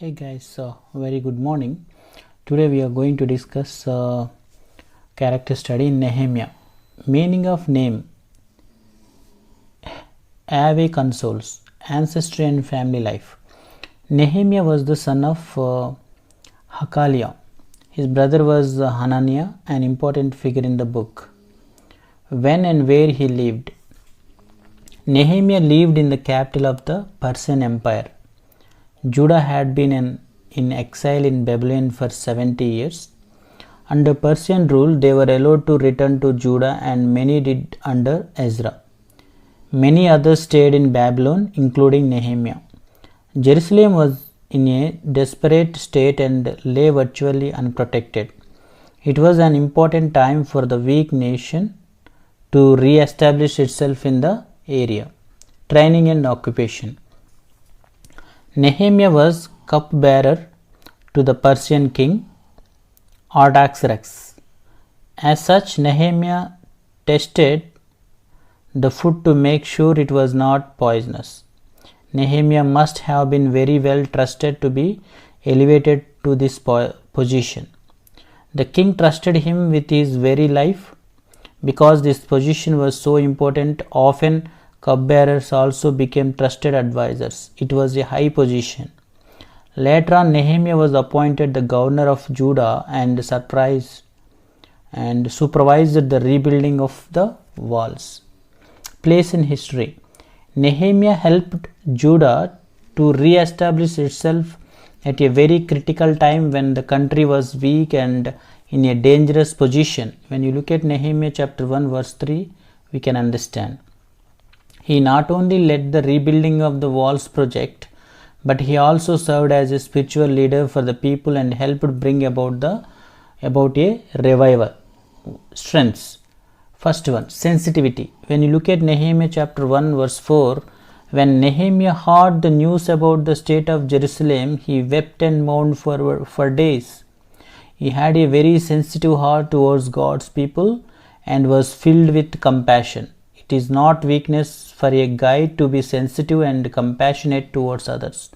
Hey guys, very good morning. Today we are going to discuss character study in Nehemiah. Meaning of name: Ave consoles, ancestry and family life. Nehemiah was the son of Hakaliah. His brother was Hananiah, an important figure in the book. When and where he lived: Nehemiah lived in the capital of the Persian Empire. Judah had been in exile in Babylon for 70 years. Under Persian rule, they were allowed to return to Judah, and many did under Ezra. Many others stayed in Babylon, including Nehemiah. Jerusalem was in a desperate state and lay virtually unprotected. It was an important time for the weak nation to re-establish itself in the area. Training and occupation. Nehemiah was cupbearer to the Persian king Artaxerxes. As such, Nehemiah tested the food to make sure it was not poisonous. Nehemiah must have been very well trusted to be elevated to this position. The king trusted him with his very life. Because this position was so important, often cupbearers also became trusted advisors. It was a high position. Later on, Nehemiah was appointed the governor of Judah and supervised the rebuilding of the walls. Place in history: Nehemiah helped Judah to re-establish itself at a very critical time when the country was weak and in a dangerous position. When you look at Nehemiah chapter 1 verse 3, we can understand. He not only led the rebuilding of the walls project, but he also served as a spiritual leader for the people and helped bring about a revival. Strengths. First one, sensitivity. When you look at Nehemiah chapter 1 verse 4, when Nehemiah heard the news about the state of Jerusalem, he wept and mourned for days. He had a very sensitive heart towards God's people and was filled with compassion. It is not weakness for a guy to be sensitive and compassionate towards others.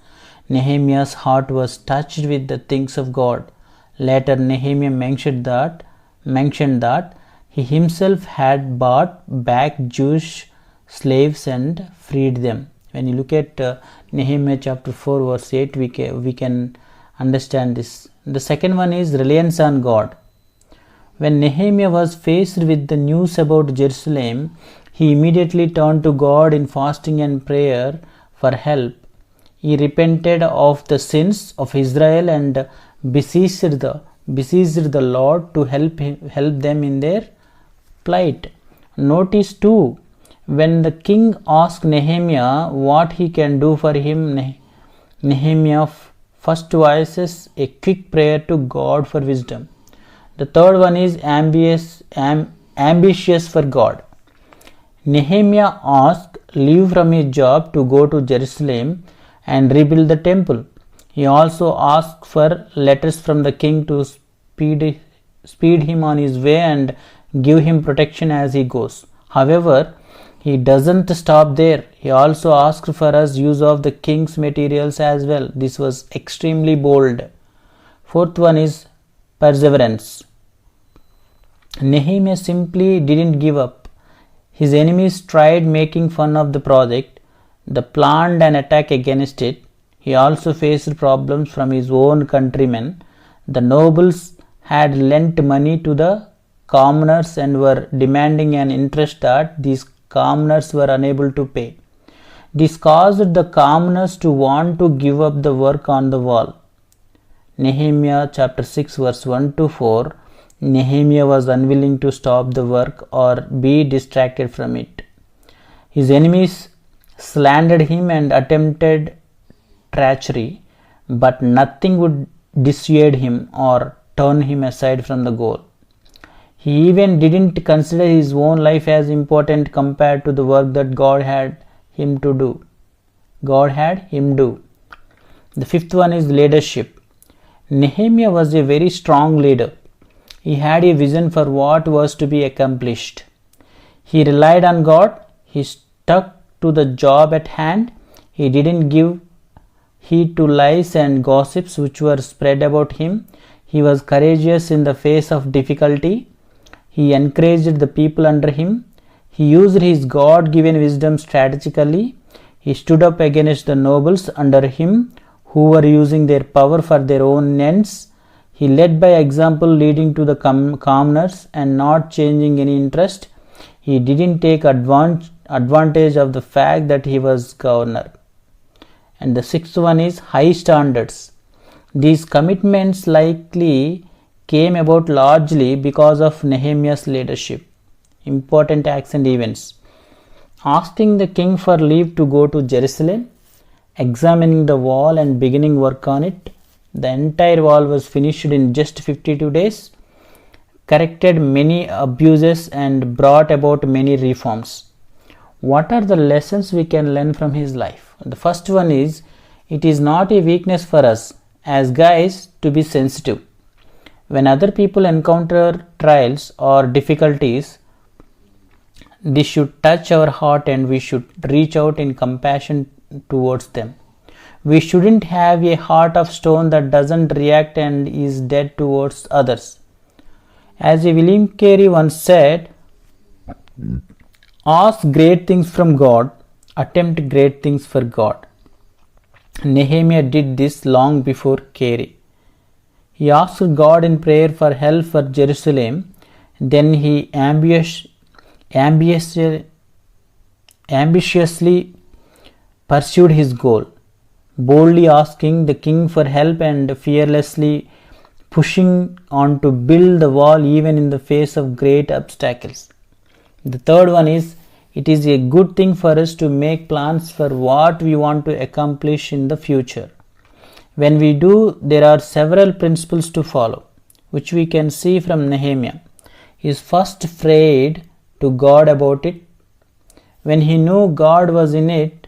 Nehemiah's heart was touched with the things of God. Later, Nehemiah mentioned that he himself had bought back Jewish slaves and freed them. When you look at Nehemiah chapter 4 verse 8, we can understand this. The second one is reliance on God. When Nehemiah was faced with the news about Jerusalem, he immediately turned to God in fasting and prayer for help. He repented of the sins of Israel and beseeched the Lord to help them in their plight. Notice too, when the king asked Nehemiah what he can do for him, Nehemiah first voices a quick prayer to God for wisdom. The third one is ambitious for God. Nehemiah asked leave from his job to go to Jerusalem and rebuild the temple. He also asked for letters from the king to speed him on his way and give him protection as he goes. However, he doesn't stop there. He also asked for us use of the king's materials as well. This was extremely bold. Fourth one is perseverance. Nehemiah simply didn't give up. His enemies tried making fun of the project. They planned an attack against it. He also faced problems from his own countrymen. The nobles had lent money to the commoners and were demanding an interest that these commoners were unable to pay. This caused the commoners to want to give up the work on the wall. Nehemiah chapter 6 verse 1 to 4. Nehemiah was unwilling to stop the work or be distracted from it. His enemies slandered him and attempted treachery, but nothing would dissuade him or turn him aside from the goal. He even didn't consider his own life as important compared to the work that God had him do. The fifth one is leadership. Nehemiah was a very strong leader. He had a vision for what was to be accomplished. He relied on God. He stuck to the job at hand. He didn't give heed to lies and gossips which were spread about him. He was courageous in the face of difficulty. He encouraged the people under him. He used his God-given wisdom strategically. He stood up against the nobles under him who were using their power for their own ends. He led by example, leading to the calmness and not changing any interest. He didn't take advantage of the fact that he was governor. And the sixth one is high standards. These commitments likely came about largely because of Nehemiah's leadership. Important acts and events: asking the king for leave to go to Jerusalem, examining the wall and beginning work on it. The entire wall was finished in just 52 days, corrected many abuses and brought about many reforms. What are the lessons we can learn from his life? The first one is, it is not a weakness for us as guys to be sensitive. When other people encounter trials or difficulties, this should touch our heart and we should reach out in compassion towards them. We shouldn't have a heart of stone that doesn't react and is dead towards others. As William Carey once said, ask great things from God, attempt great things for God. Nehemiah did this long before Carey. He asked God in prayer for help for Jerusalem. Then he ambitiously pursued his goal, boldly asking the king for help and fearlessly pushing on to build the wall even in the face of great obstacles. The third one is, it is a good thing for us to make plans for what we want to accomplish in the future. When we do, there are several principles to follow, which we can see from Nehemiah. He first prayed to God about it. When he knew God was in it,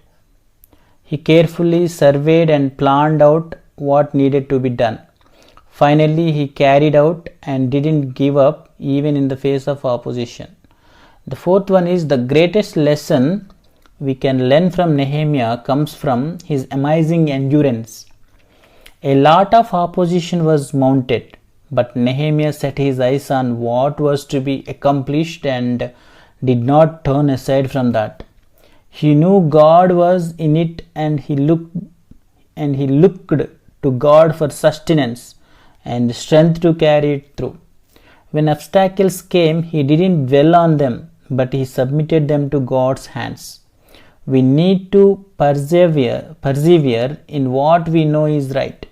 he carefully surveyed and planned out what needed to be done. Finally, he carried out and didn't give up even in the face of opposition. The fourth one is, the greatest lesson we can learn from Nehemiah comes from his amazing endurance. A lot of opposition was mounted, but Nehemiah set his eyes on what was to be accomplished and did not turn aside from that. He knew God was in it and he looked to God for sustenance and strength to carry it through. When obstacles came, he didn't dwell on them, but he submitted them to God's hands. We need to persevere in what we know is right.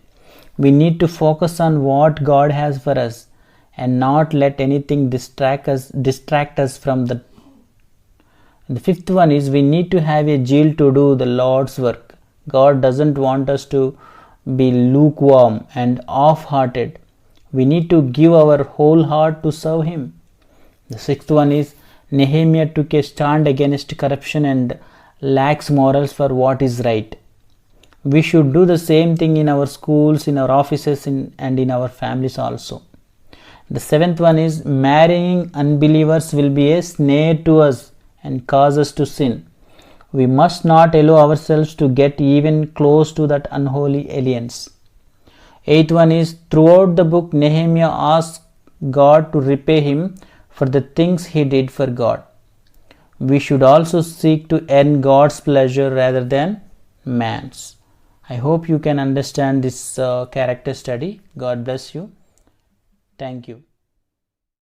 We need to focus on what God has for us and not let anything distract us from that. The fifth one is, we need to have a zeal to do the Lord's work. God doesn't want us to be lukewarm and off-hearted. We need to give our whole heart to serve Him. The sixth one is, Nehemiah took a stand against corruption and lax morals for what is right. We should do the same thing in our schools, in our offices, and in our families also. The seventh one is, marrying unbelievers will be a snare to us and cause us to sin. We must not allow ourselves to get even close to that unholy alliance. Eighth one is, throughout the book, Nehemiah asked God to repay him for the things he did for God. We should also seek to earn God's pleasure rather than man's. I hope you can understand this character study. God bless you. Thank you.